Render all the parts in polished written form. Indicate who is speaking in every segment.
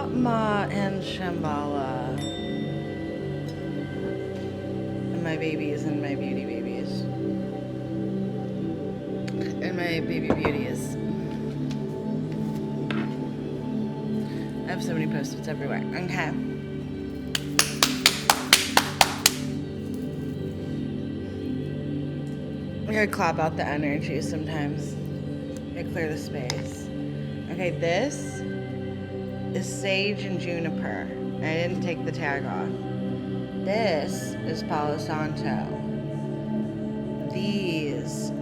Speaker 1: Ma and Shambhala. And my babies and my beauty babies. And my baby beauties. I have so many post-its everywhere. Okay. I gotta clap out the energy sometimes. I clear the space. Okay, this is sage and juniper. I didn't take the tag off. This is Palo Santo. These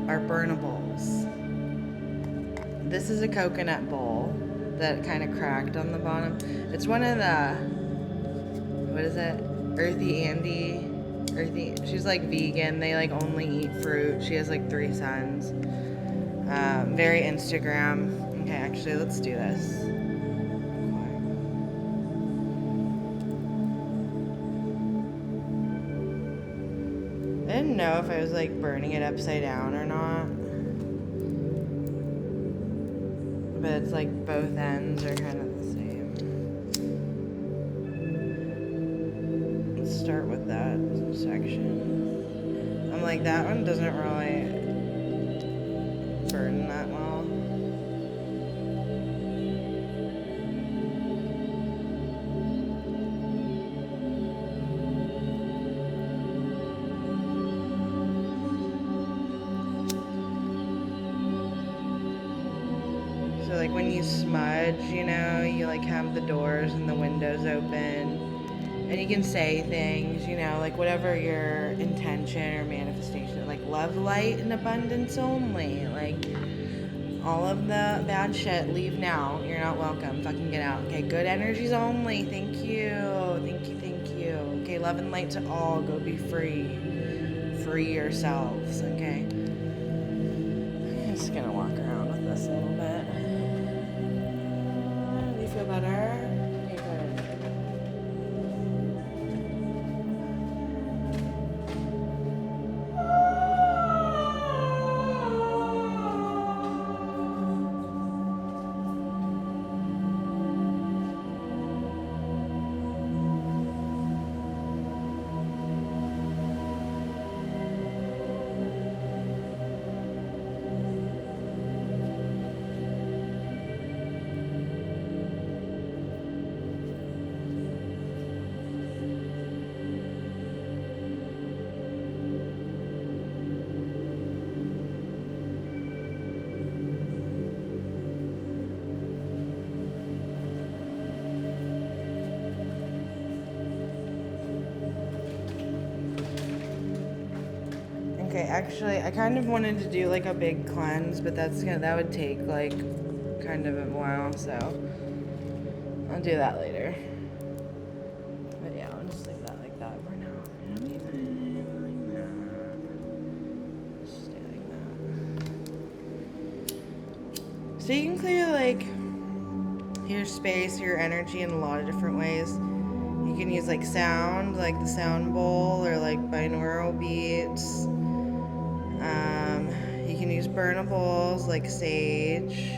Speaker 1: are burnables. This is a coconut bowl that kind of cracked on the bottom. It's one of the, what is it? Earthy. She's like vegan. They like only eat fruit. She has like 3 sons. Very Instagram. Okay, actually, let's do this. I didn't know if I was like burning it upside down or not. But it's like both ends are kind of the same. Let's start with that section. I'm like, that one doesn't really burn that well. So like when you smudge, you know, you like have the doors and the windows open and you can say things, you know, like whatever your intention or manifestation, like love, light, and abundance only. Like all of the bad shit, leave now. You're not welcome. Fucking get out. Okay, good energies only. Thank you. Okay, love and light to all. Go be free. Free yourselves, okay? I'm just gonna walk around with this a little bit. Do you feel better? Okay, good. Okay, actually, I kind of wanted to do like a big cleanse, but that would take like kind of a while, so I'll do that later. But yeah, I'll just leave that like that for now. Just stay like that. So you can clear like your space, your energy in a lot of different ways. You can use like sound, like the sound bowl, or like binaural beats. You can use burnables like sage,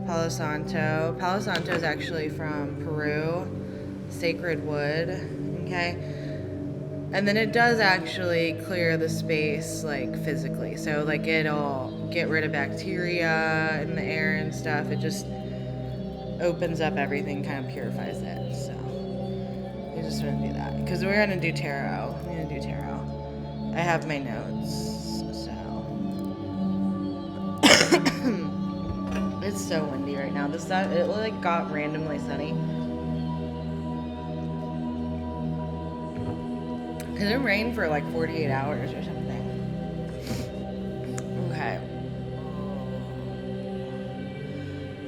Speaker 1: Palo Santo. Palo Santo is actually from Peru, sacred wood, okay? And then it does actually clear the space like physically. So like it'll get rid of bacteria in the air and stuff. It just opens up everything, kind of purifies it. So we just want to do that because we're gonna do tarot. I have my notes. It's so windy right now. It like got randomly sunny. Cause it rained for like 48 hours or something. Okay.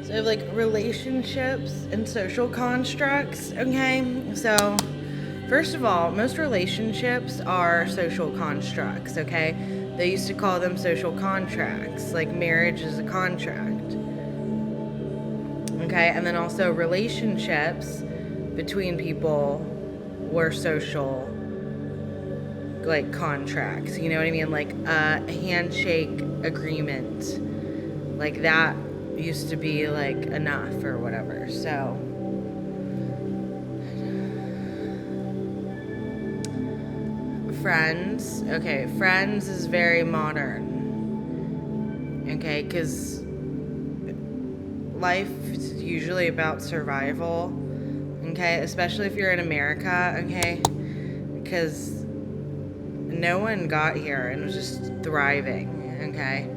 Speaker 1: So I have like relationships and social constructs. Okay. So first of all, most relationships are social constructs. Okay. They used to call them social contracts. Like marriage is a contract. Okay, and then also relationships between people were social, like contracts, you know what I mean? Like a handshake agreement, like that used to be like enough or whatever. So Friends. Okay, Friends is very modern. Okay, because life is usually about survival. Okay, especially if you're in America. Okay, because no one got here and was just thriving. Okay.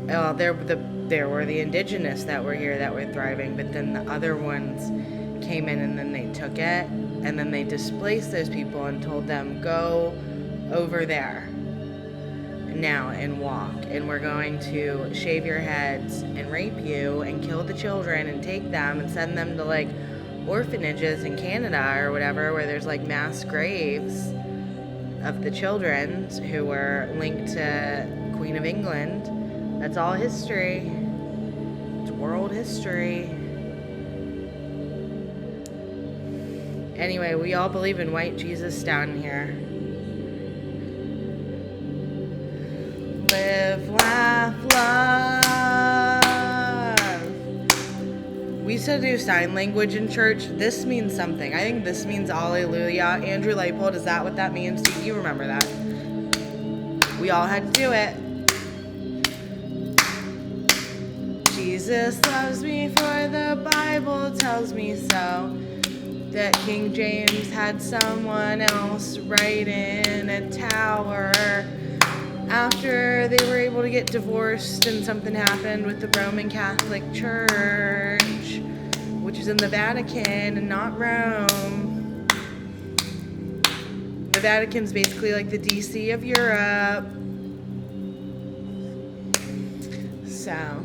Speaker 1: Well, there were the indigenous that were here that were thriving, but then the other ones came in and then they took it, and then they displaced those people and told them, go over there now and walk, and we're going to shave your heads and rape you and kill the children and take them and send them to like orphanages in Canada or whatever, where there's like mass graves of the children who were linked to Queen of England. That's all history. It's world history. Anyway, we all believe in white Jesus down here. Live, laugh, love. We used to do sign language in church. This means something. I think this means Alleluia. Andrew Leipold, is that what that means? Do you remember that? We all had to do it. Jesus loves me, for the Bible tells me so. That King James had someone else write in a tower after they were able to get divorced and something happened with the Roman Catholic Church, which is in the Vatican and not Rome. The Vatican's basically like the DC of Europe. So,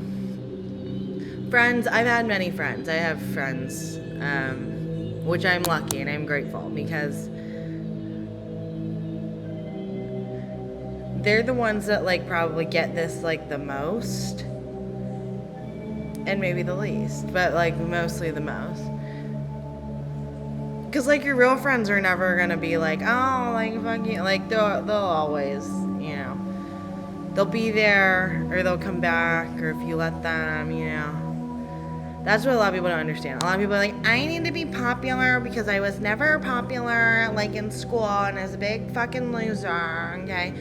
Speaker 1: friends, I've had many friends. I have friends, which I'm lucky and I'm grateful, because they're the ones that like probably get this like the most, and maybe the least, but like mostly the most. Because like your real friends are never gonna be like, oh, like fuck you, like they'll always, you know, they'll be there or they'll come back, or if you let them, you know. That's what a lot of people don't understand. A lot of people are like, I need to be popular because I was never popular, like, in school, and I was a big fucking loser, okay?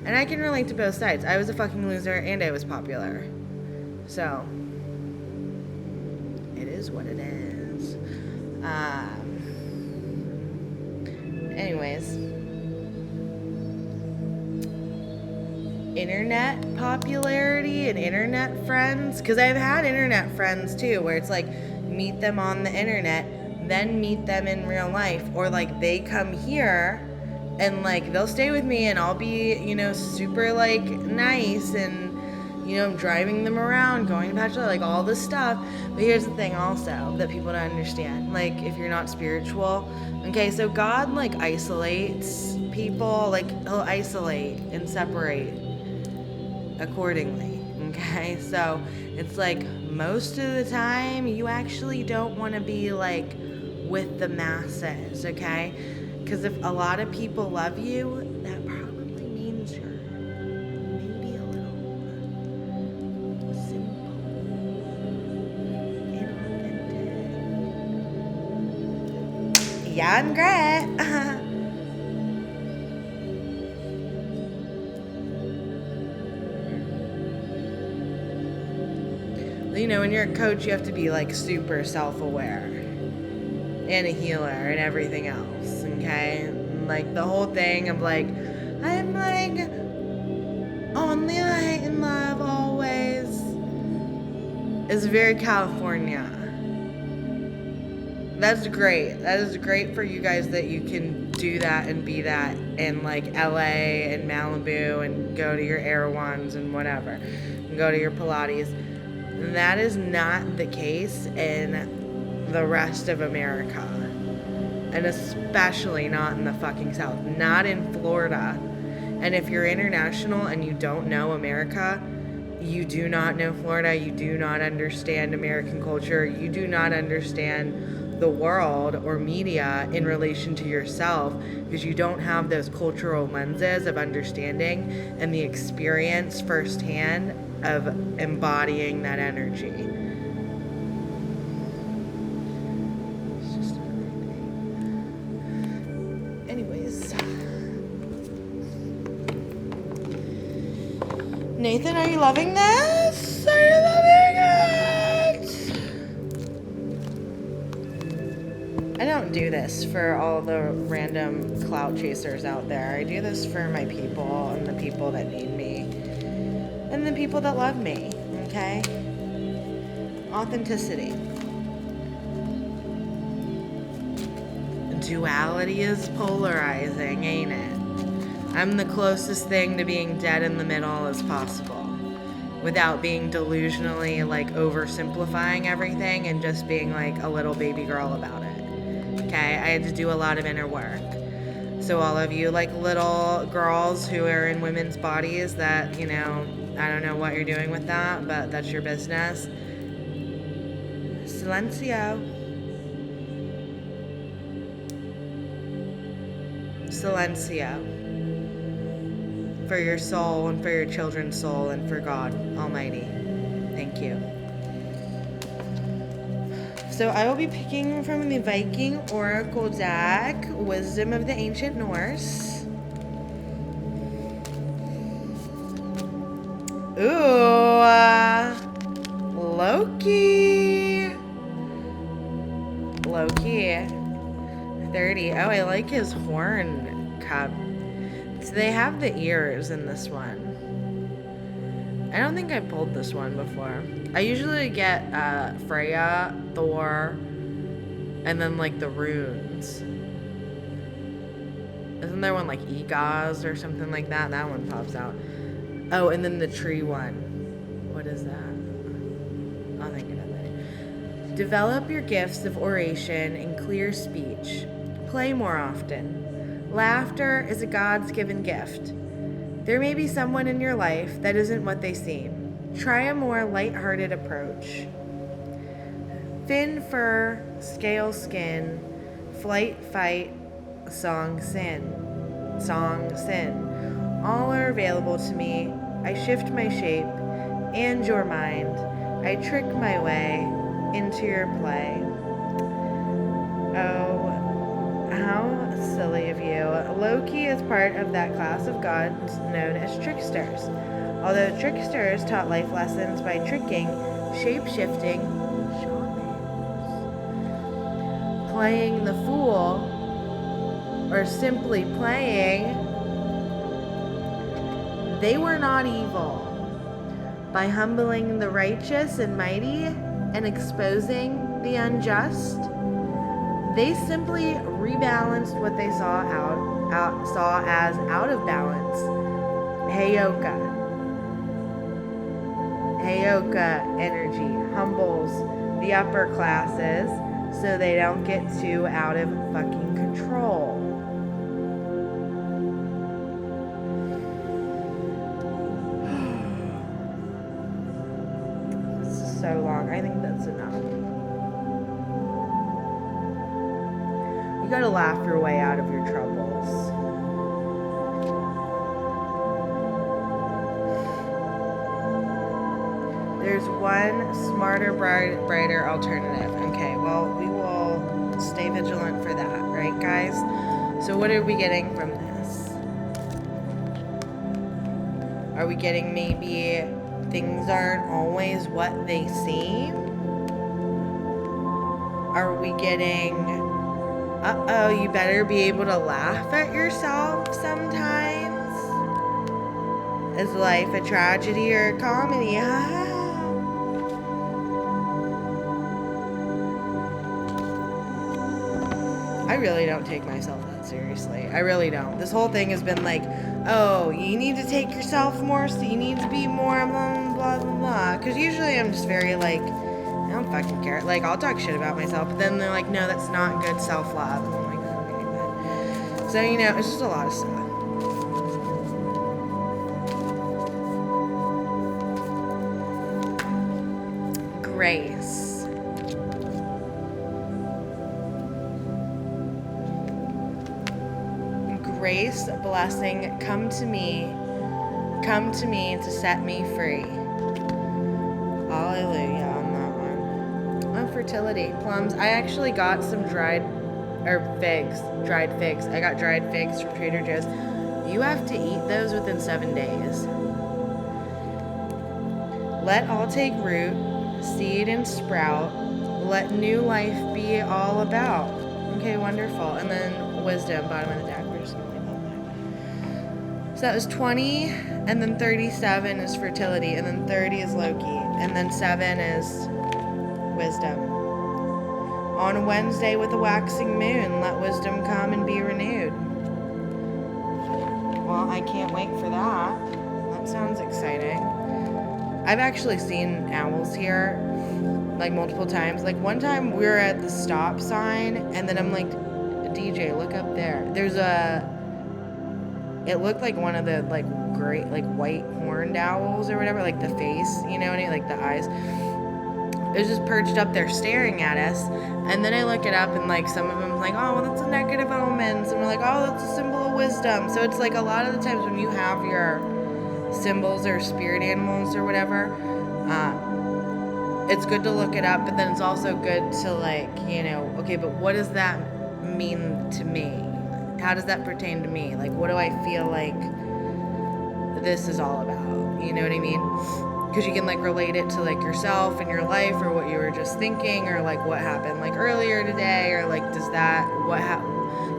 Speaker 1: And I can relate to both sides. I was a fucking loser, and I was popular. So, it is what it is. Anyways. Internet popularity and internet friends, because I've had internet friends too, where it's like meet them on the internet, then meet them in real life, or like they come here and like they'll stay with me and I'll be, you know, super like nice, and you know, I'm driving them around, going to bachelor, like all this stuff. But here's the thing also that people don't understand, like if you're not spiritual, okay, so God like isolates people, like he'll isolate and separate accordingly, okay? So it's like most of the time you actually don't want to be like with the masses, okay? Because if a lot of people love you, that probably means you're maybe a little simple, inauthentic. Yeah, I'm great. You know, when you're a coach, you have to be like super self-aware and a healer and everything else, okay? Like the whole thing of like, I'm like only light and love always is very California. That's great. That is great for you guys that you can do that and be that in like LA and Malibu and go to your Erewhons and whatever, and go to your Pilates. That is not the case in the rest of America, and especially not in the fucking South, not in Florida. And if you're international and you don't know America, you do not know Florida, you do not understand American culture, you do not understand the world or media in relation to yourself, because you don't have those cultural lenses of understanding and the experience firsthand of embodying that energy. It's just anyways, Nathan, are you loving this? Are you loving it? I don't do this for all the random clout chasers out there. I do this for my people and the people that need me and the people that love me, okay? Authenticity. Duality is polarizing, ain't it? I'm the closest thing to being dead in the middle as possible without being delusionally like oversimplifying everything and just being like a little baby girl about it. Okay, I had to do a lot of inner work. So all of you like little girls who are in women's bodies that, you know, I don't know what you're doing with that, but that's your business. Silencio. Silencio. For your soul and for your children's soul and for God Almighty. Thank you. So I will be picking from the Viking Oracle deck, Wisdom of the Ancient Norse. Ooh, Loki. Loki. 30. Oh, I like his horn cup. So they have the ears in this one. I don't think I pulled this one before. I usually get Freya, Thor, and then like the runes. Isn't there one like Egaz or something like that? That one pops out. Oh, and then the tree one. What is that? I'll think of it later. Develop your gifts of oration and clear speech. Play more often. Laughter is a God's given gift. There may be someone in your life that isn't what they seem. Try a more light-hearted approach. Fin, fur, scale, skin, flight, fight, song, sin. All are available to me. I shift my shape and your mind. I trick my way into your play. Oh, how silly of you. Loki is part of that class of gods known as tricksters. Although tricksters taught life lessons by tricking, shape-shifting, shamans, playing the fool, or simply playing, they were not evil. By humbling the righteous and mighty and exposing the unjust, they simply rebalanced what they saw as out of balance. Heyoka energy humbles the upper classes so they don't get too out of fucking control. So long. I think that's enough. You gotta laugh your way out of your troubles. There's one smarter, brighter alternative. Okay, well, we will stay vigilant for that, right, guys? So what are we getting from this? Are we getting maybe things aren't always what they seem? Are we getting, you better be able to laugh at yourself sometimes? Is life a tragedy or a comedy? I really don't take myself that seriously. I really don't. This whole thing has been like, oh, you need to take yourself more, so you need to be more blah, blah, blah, blah. Because usually I'm just very like, I don't fucking care. Like, I'll talk shit about myself, but then they're like, no, that's not good self-love. And I'm like, okay, but. So, you know, it's just a lot of stuff. Grace. Grace, blessing, come to me to set me free. Hallelujah on that one. Oh, fertility, plums. I actually got some dried figs. I got dried figs from Trader Joe's. You have to eat those within 7 days. Let all take root, seed and sprout. Let new life be all about. Okay, wonderful. And then wisdom, bottom of the deck. We're just going to leave that there. So that was 20, and then 37 is fertility, and then 30 is Loki, and then 7 is wisdom. On Wednesday with a waxing moon, let wisdom come and be renewed. Well, I can't wait for that. That sounds exciting. I've actually seen owls here, like multiple times. Like one time we were at the stop sign, and then I'm like, DJ, look up there. There's it looked like one of the like great, like white horned owls or whatever, like the face, you know, like the eyes. It was just perched up there staring at us. And then I look it up, and like some of them like, oh, well, that's a negative omen. Some are like, oh, that's a symbol of wisdom. So it's like a lot of the times when you have your symbols or spirit animals or whatever, it's good to look it up, but then it's also good to like, you know, okay, but what does that mean to me? How does that pertain to me? Like, what do I feel like this is all about? You know what I mean? Because you can like relate it to like yourself and your life, or what you were just thinking, or like what happened like earlier today, or like does that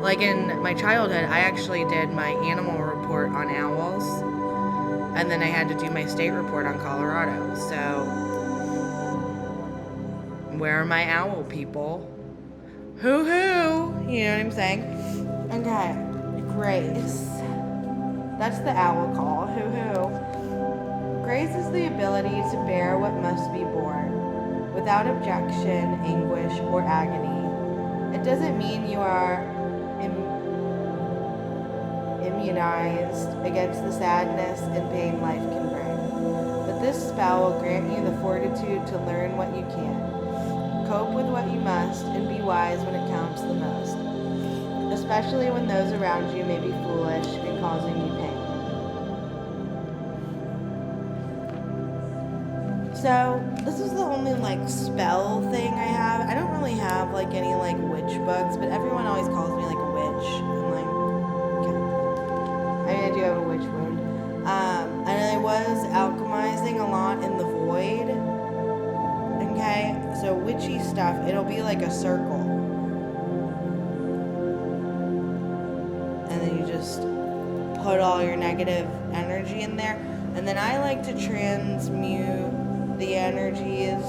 Speaker 1: like in my childhood I actually did my animal report on owls, and then I had to do my state report on Colorado. So where are my owl people? Hoo hoo, you know what I'm saying? Okay, grace. That's the owl call. Hoo hoo. Grace is the ability to bear what must be borne, without objection, anguish, or agony. It doesn't mean you are immunized against the sadness and pain life can bring, but this spell will grant you the fortitude to learn what you can, cope with what you must, and be wise when it counts the most, especially when those around you may be foolish and causing you pain. So this is the only like spell thing I have. I don't really have like any like witch books, but everyone always calls me like a witch. I'm like, okay. I mean, I do have a witch wound. And I was alchemizing a lot in the void. Okay, so witchy stuff, it'll be like a circle. And then you just put all your negative energy in there. And then I like to transmute the energies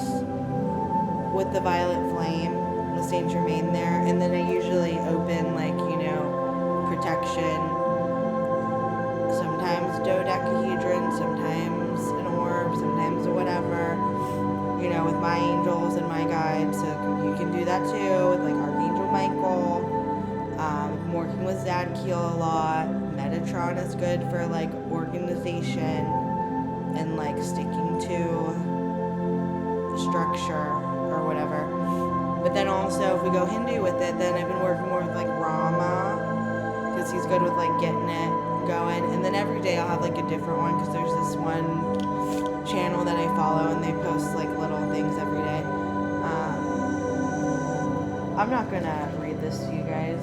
Speaker 1: with the violet flame, the Saint Germain there, and then I usually open like, you know, protection, sometimes dodecahedron, sometimes an orb, sometimes a whatever, you know, with my angels and my guides. So you can do that too with like Archangel Michael. I'm working with Zadkiel a lot. Metatron is good for like organization and like sticking to structure or whatever. But then also if we go Hindu with it, then I've been working more with like Rama, because he's good with like getting it going. And then every day I'll have like a different one, because there's this one channel that I follow and they post like little things every day. I'm not gonna read this to you guys.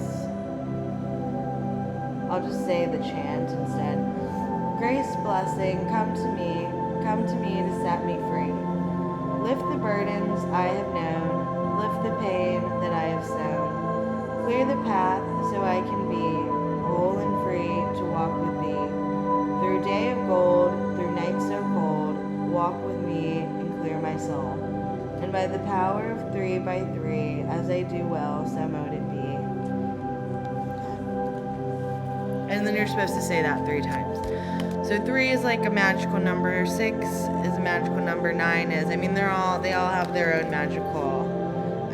Speaker 1: I'll just say the chant instead. Grace, blessing, come to me to set me free. Lift the burdens I have known, lift the pain that I have sown. Clear the path so I can be whole and free to walk with thee. Through day of gold, through night so cold, walk with me and clear my soul. And by the power of 3 by 3, as I do well, so mote it be. And then you're supposed to say that 3 times. So 3 is like a magical number, 6 is a magical number, 9 is, I mean, they all have their own magical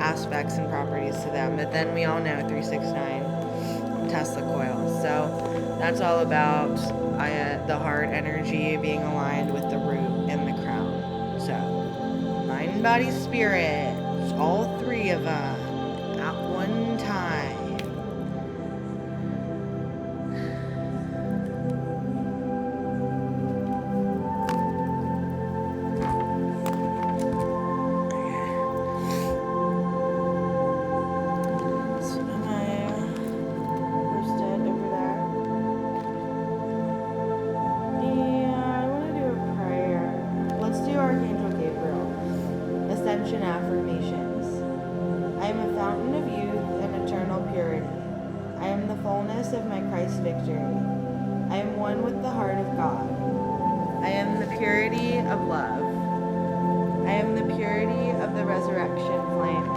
Speaker 1: aspects and properties to them. But then we all know 369, Tesla coil. So that's all about the heart energy being aligned with the root and the crown. So mind, body, spirit, all 3 of them at one time. Archangel Reflection affirmations. I am a fountain of youth and eternal purity. I am the fullness of my Christ victory. I am one with the heart of God. I am the purity of love. I am the purity of the resurrection flame.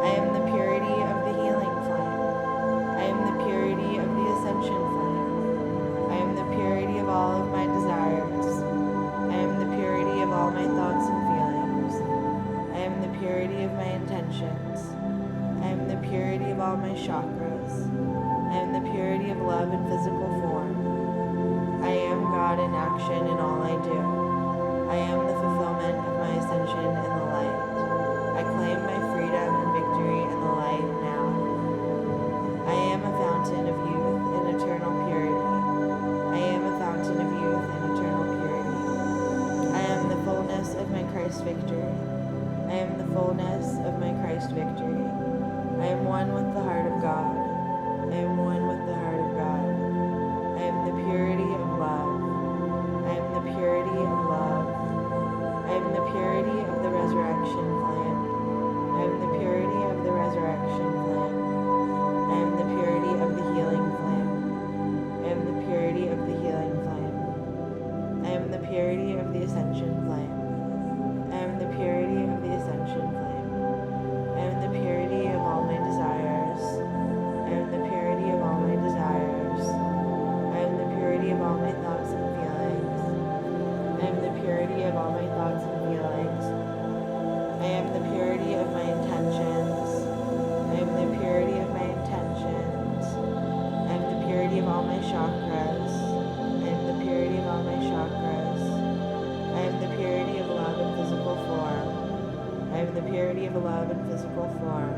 Speaker 1: I am the purity of the healing flame. I am the purity of the ascension flame. I am the purity of all of my desires. I am the purity of all my thoughts and feelings. I am the purity of my intentions. I am the purity of all my chakras. I am the purity of love in physical form. I am God in action in all I do. I am the fulfillment of my ascension in the light. I claim my freedom and victory in the light now. I am a fountain of youth and eternal purity. I am a fountain of youth and eternal purity. I am the fullness of my Christ victory. I am the fullness of my Christ victory. I am one with the heart of God. I am one with the heart of God. I am the purity of love. I am the purity of love. I am the purity of the resurrection flame. I am the purity of the resurrection flame. I am the purity of the healing flame. I am the purity of the healing flame. I am the purity of the ascension flame. I am the purity of the ascension flame. I am the purity of all my desires. I am the purity of all my desires. I am the purity of all my thoughts and feelings. I am the purity of all my thoughts and feelings. I am the purity of my intentions. I am the purity of my intentions. I am the purity of all my chakras. I am the purity of all my chakras. I am the purity of love in physical form. I am the purity of love in physical form.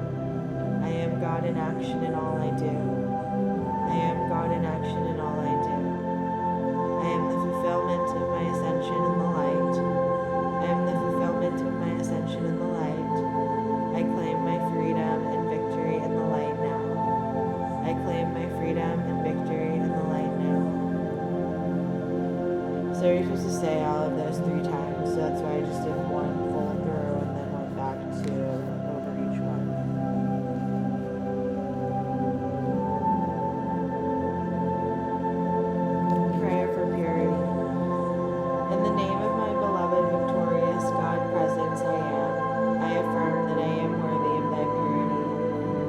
Speaker 1: I am God in action in all I do. I am God in action in all I do. I am the fulfillment of my ascension in the light. I am the fulfillment of my ascension in the light. I claim my freedom and victory in the light now. I claim my freedom and victory in the light now. So you're supposed to say all of those 3 times, so that's why I just did one full through and then went back to over each one. Prayer for purity. In the name of my beloved, victorious God presence I am, I affirm that I am worthy of thy purity.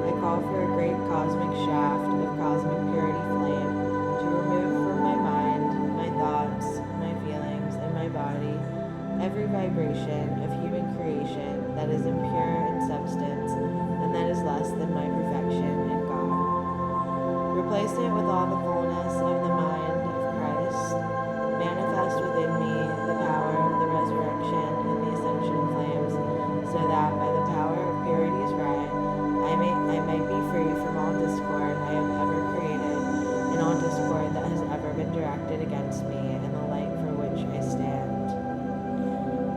Speaker 1: I call for a great cosmic shaft of cosmic purity flame to remove from my mind, my thoughts, my feelings, and my body every vibration of human creation that is impure in substance and that is less than my perfection in God. Replace it with all the fullness of the mind of Christ. Manifest within me the power of the resurrection and the ascension flames, so that by the power of purity's right, I might be free from all discord I have ever created and all discord that has ever been directed against me in the light for which I stand.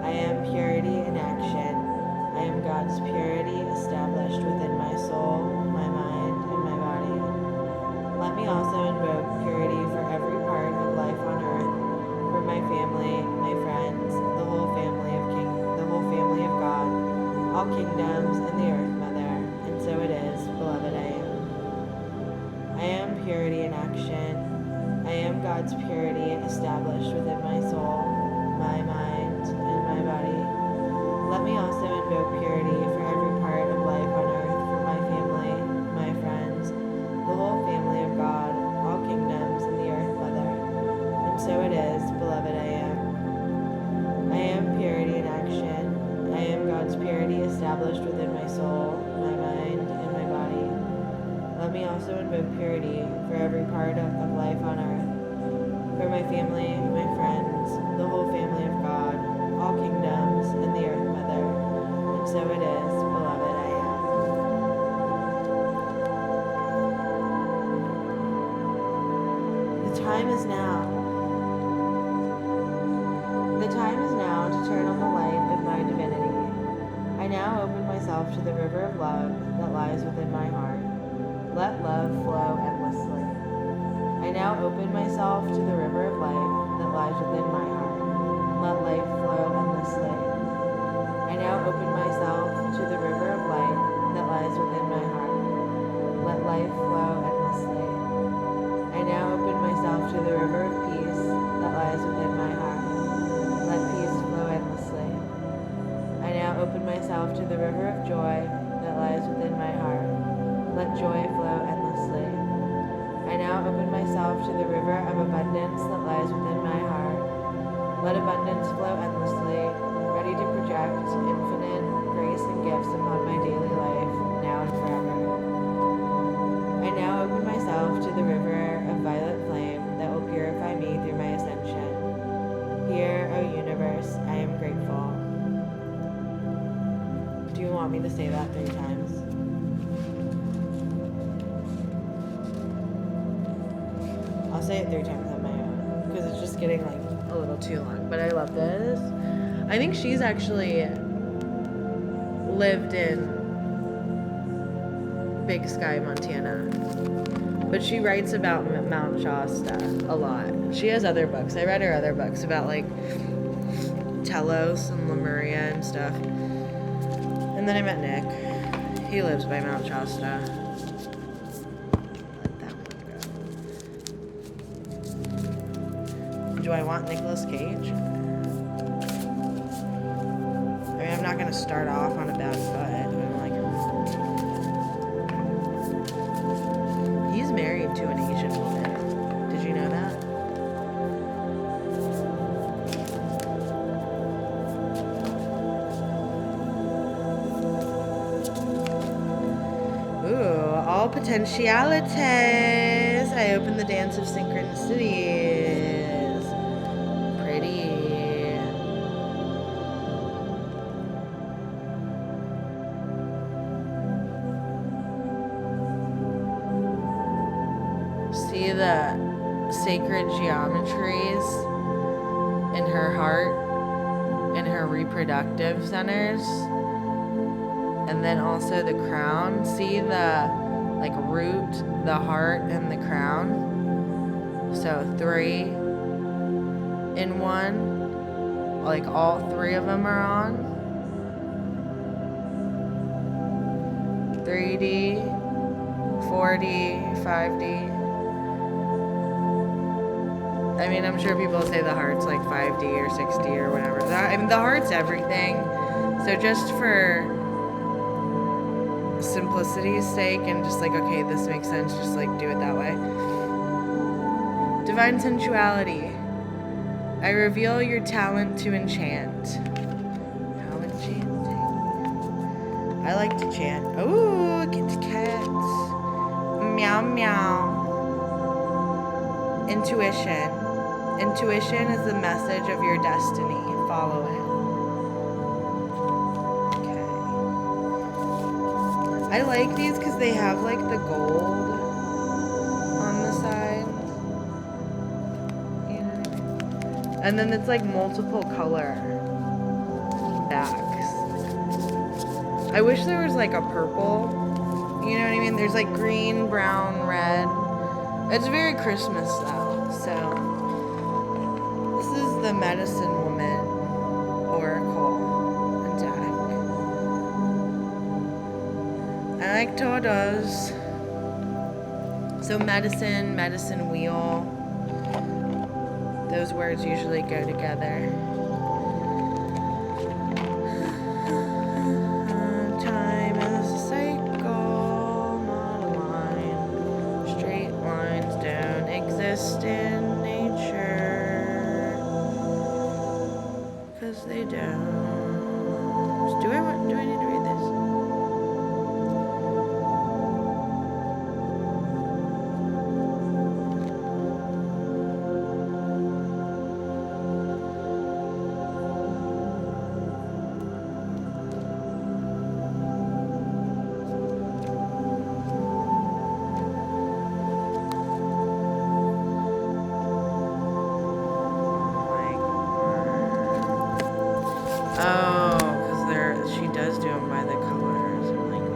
Speaker 1: I am purity in action. I am God's purity established within my soul, my mind, and my body. Let me also invoke purity for every part of life on earth, for my family, my friends, the whole family of God, all kingdoms, and the earth mother, and so it is, beloved I am. I am purity in action. I am God's purity established within my soul, my mind, and my body. Let me also invoke purity for every part of life on earth, for my family, my friends, the whole family of God, all kingdoms, and the earth mother, and so it is, beloved I am. I am purity in action. I am God's purity established within my soul, my mind, and my body. Let me also invoke purity for every part of life on earth, for my family, my friends, the whole family of God, all kingdoms, and the earth mother, and so it is, beloved I am. The time is now. The time is now to turn on the light of my divinity. I now open myself to the river of love that lies within my heart. Let love flow endlessly. I now open myself to the river of life that lies within my heart. Let life flow endlessly. I now open myself open myself to the river of joy that lies within my heart. Let joy flow endlessly. I now open myself to the river of abundance that lies within my heart. Let abundance flow endlessly, ready to project infinite grace and gifts upon my daily life, now and forever. I now open myself to the river of violet flame that will purify me through my ascension. Here, O universe, I am grateful. Do you want me to say that 3 times? I'll say it 3 times on my own, because it's just getting like a little too long, but I love this. I think she's actually lived in Big Sky, Montana, but she writes about Mount Shasta a lot. She has other books. I read her other books about like Telos and Lemuria and stuff. And then I met Nick. He lives by Mount Shasta. Let that one go. Do I want Nicolas Cage? I mean, I'm not going to start off on a bad foot. I'm like, he's married to an Asian woman. Did you know that? All potentialities. I open the dance of synchronicities. Pretty. See the sacred geometries in her heart, in her reproductive centers, and then also the crown. See the like root, the heart, and the crown. So 3 in 1, like all 3 of them are on. 3D, 4D, 5D. I mean, I'm sure people say the heart's like 5D or 6D or whatever. I mean, the heart's everything. So just for simplicity's sake and just like, okay, this makes sense, just like do it that way. Divine sensuality. I reveal your talent to enchant. How enchanting. I like to chant. Ooh, Kit Kat. Meow meow. Intuition. Intuition is the message of your destiny. Follow it. I like these because they have like the gold on the side, you know what I mean? And then it's like multiple color backs. I wish there was like a purple, you know what I mean? There's like green, brown, red. It's very Christmas though. So this is the Medicine Woman Oracle deck. I like todos. So medicine, medicine wheel. Those words usually go together. Time is a cycle, not a line. Straight lines don't exist in nature. 'Cause they don't. Do I need to read this? Oh, because she does do them by the colors. I'm like, wait a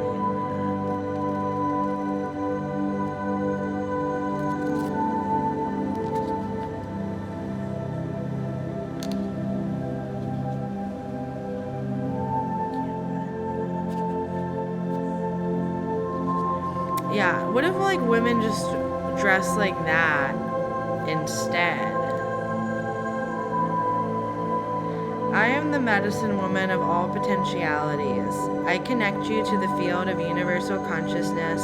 Speaker 1: minute. Yeah, what if like women just dress like that instead? I am the medicine woman of all potentialities. I connect you to the field of universal consciousness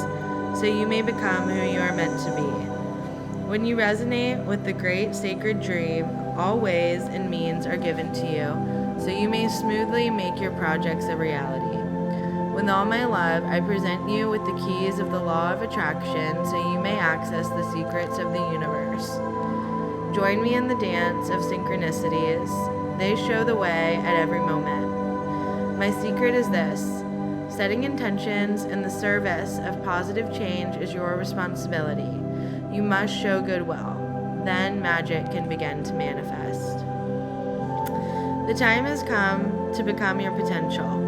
Speaker 1: so you may become who you are meant to be. When you resonate with the great sacred dream, all ways and means are given to you so you may smoothly make your projects a reality. With all my love, I present you with the keys of the law of attraction so you may access the secrets of the universe. Join me in the dance of synchronicities. They show the way at every moment. My secret is this: setting intentions in the service of positive change is your responsibility. You must show goodwill. Then magic can begin to manifest. The time has come to become your potential.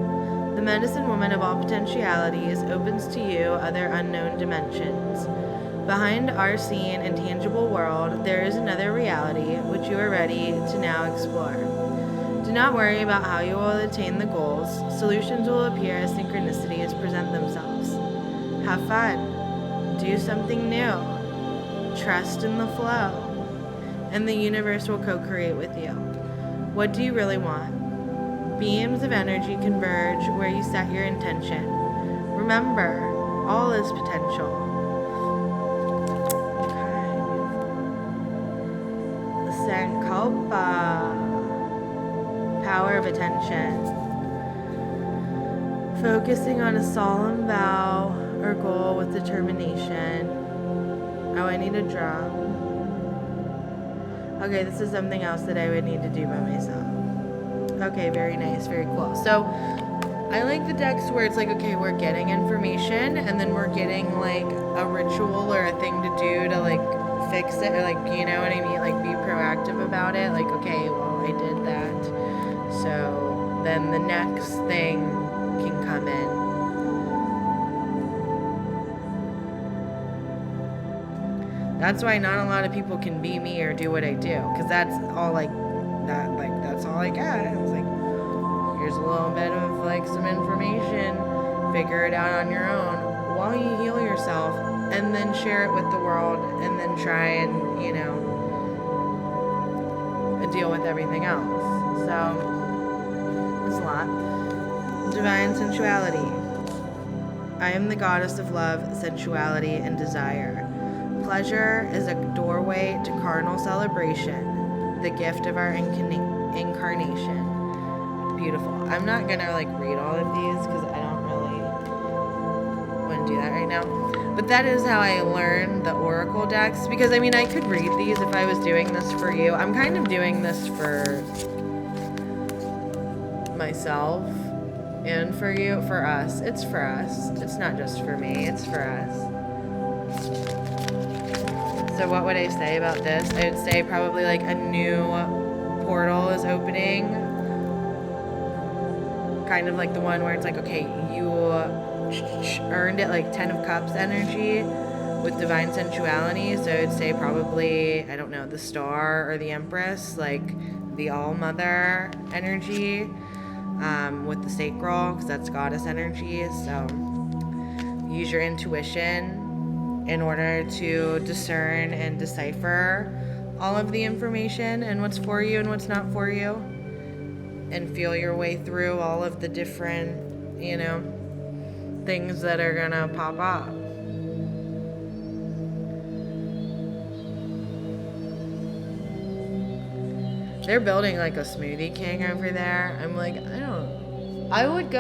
Speaker 1: The medicine woman of all potentialities opens to you other unknown dimensions. Behind our seen and tangible world, there is another reality which you are ready to now explore. Do not worry about how you will attain the goals. Solutions will appear as synchronicities present themselves. Have fun. Do something new. Trust in the flow. And the universe will co-create with you. What do you really want? Beams of energy converge where you set your intention. Remember, all is potential. Okay. Sankalpa. Power of attention. Focusing on a solemn vow or goal with determination. Oh, I need a drum. Okay, this is something else that I would need to do by myself. Okay, very nice, very cool. So I like the decks where it's like, okay, we're getting information and then we're getting like a ritual or a thing to do to like fix it, or like, you know what I mean? Like be proactive about it. Like, okay, well, I did that. So then the next thing can come in. That's why not a lot of people can be me or do what I do, because that's all like that, like that's all I got. It's like, here's a little bit of like some information, figure it out on your own while you heal yourself, and then share it with the world, and then try and, you know, deal with everything else. So it's a lot. Divine sensuality. I am the goddess of love, sensuality, and desire. Pleasure is a doorway to carnal celebration, the gift of our incarnation. Beautiful. I'm not gonna like read all of these because I don't really want to do that right now. But that is how I learned the oracle decks, because I mean I could read these if I was doing this for you. I'm kind of doing this for myself and for you, for us. It's for us. It's not just for me, it's for us. So what would I say about this? I would say probably like a new portal is opening. Kind of like the one where it's like, okay, you earned it, like 10 of Cups energy with divine sensuality. So I would say probably, I don't know, the Star or the Empress, like the All-Mother energy with the Sacral, because that's goddess energy. So use your intuition in order to discern and decipher all of the information and what's for you and what's not for you, and feel your way through all of the different, you know, things that are gonna pop up. They're building like a Smoothie King over there. I'm like, I like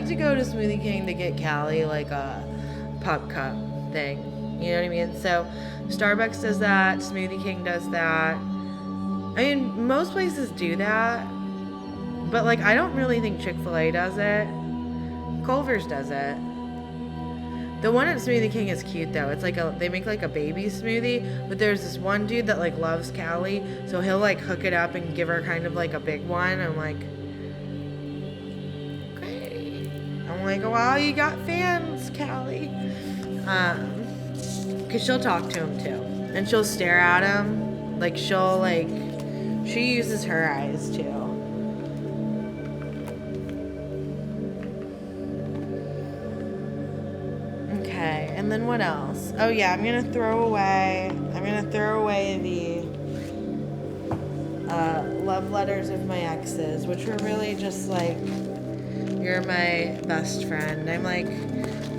Speaker 1: to go to Smoothie King to get Callie like a pop cup thing. You know what I mean? So Starbucks does that, Smoothie King does that. I mean, most places do that, but like I don't really think Chick-fil-A does it. Culver's does it. The one at Smoothie King is cute though. It's like they make like a baby smoothie, but there's this one dude that like loves Callie, so he'll like hook it up and give her kind of like a big one. I'm like, okay. I'm like, wow, you got fans, Callie. Because she'll talk to him too, and she'll stare at him, like she uses her eyes too. Okay, and then what else? Oh yeah, I'm gonna throw away the love letters of my exes, which were really just like, you're my best friend. I'm like,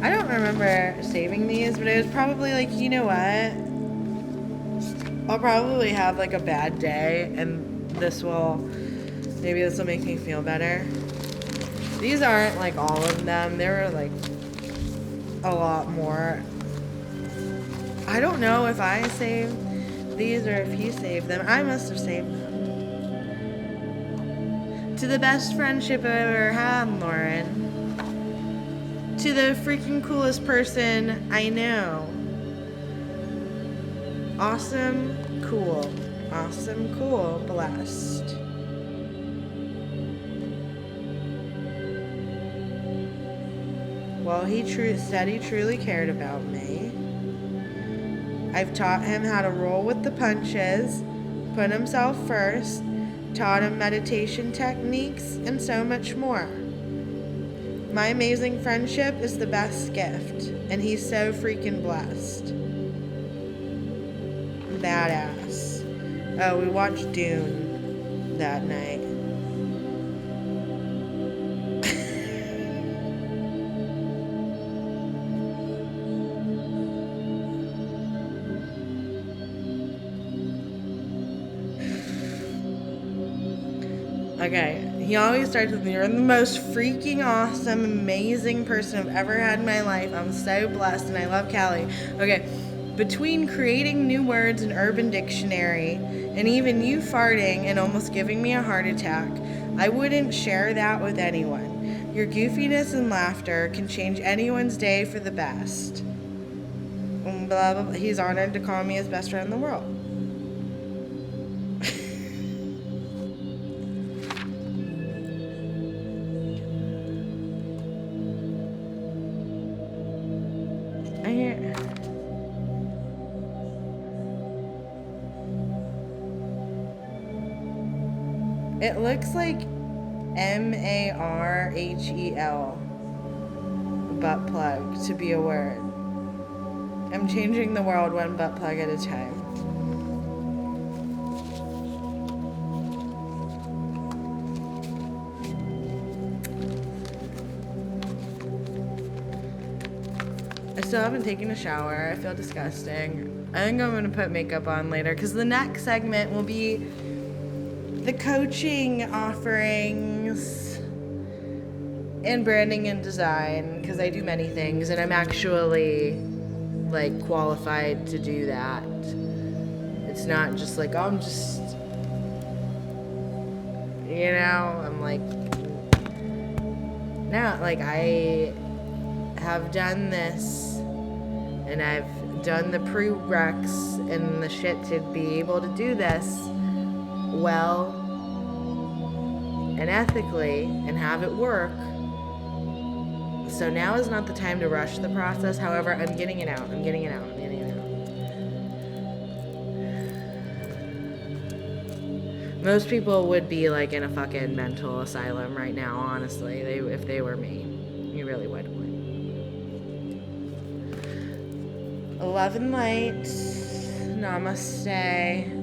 Speaker 1: I don't remember saving these, but it was probably like, you know what? I'll probably have like a bad day, and maybe this will make me feel better. These aren't like all of them. There were like a lot more. I don't know if I saved these or if he saved them. I must have saved them. To the best friendship I ever had, Lauren. To the freaking coolest person I know. Awesome, cool. Awesome, cool, blessed. Well, he said he truly cared about me. I've taught him how to roll with the punches, put himself first, taught him meditation techniques, and so much more. My amazing friendship is the best gift, and he's so freaking blessed. Badass. Oh, we watched Dune that night. Okay, he always starts with, you're the most freaking awesome, amazing person I've ever had in my life. I'm so blessed and I love Callie. Okay, between creating new words in Urban Dictionary and even you farting and almost giving me a heart attack, I wouldn't share that with anyone. Your goofiness and laughter can change anyone's day for the best. Blah, blah, blah. He's honored to call me his best friend in the world. It looks like MARHEL, butt plug, to be a word. I'm changing the world one butt plug at a time. I still haven't taken a shower. I feel disgusting. I think I'm going to put makeup on later because the next segment will be the coaching offerings and branding and design, because I do many things and I'm actually like qualified to do that. It's not just like, oh, I'm just, you know, I'm like, no, like I have done this and I've done the prereqs and the shit to be able to do this well and ethically and have it work. So now is not the time to rush the process. However, I'm getting it out. Most people would be like in a fucking mental asylum right now, honestly. If they were me. You really would. Love and light. Namaste.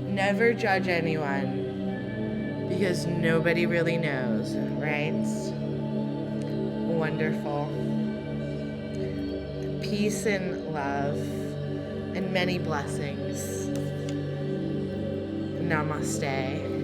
Speaker 1: Never judge anyone because nobody really knows, right? Wonderful. Peace and love and many blessings. Namaste.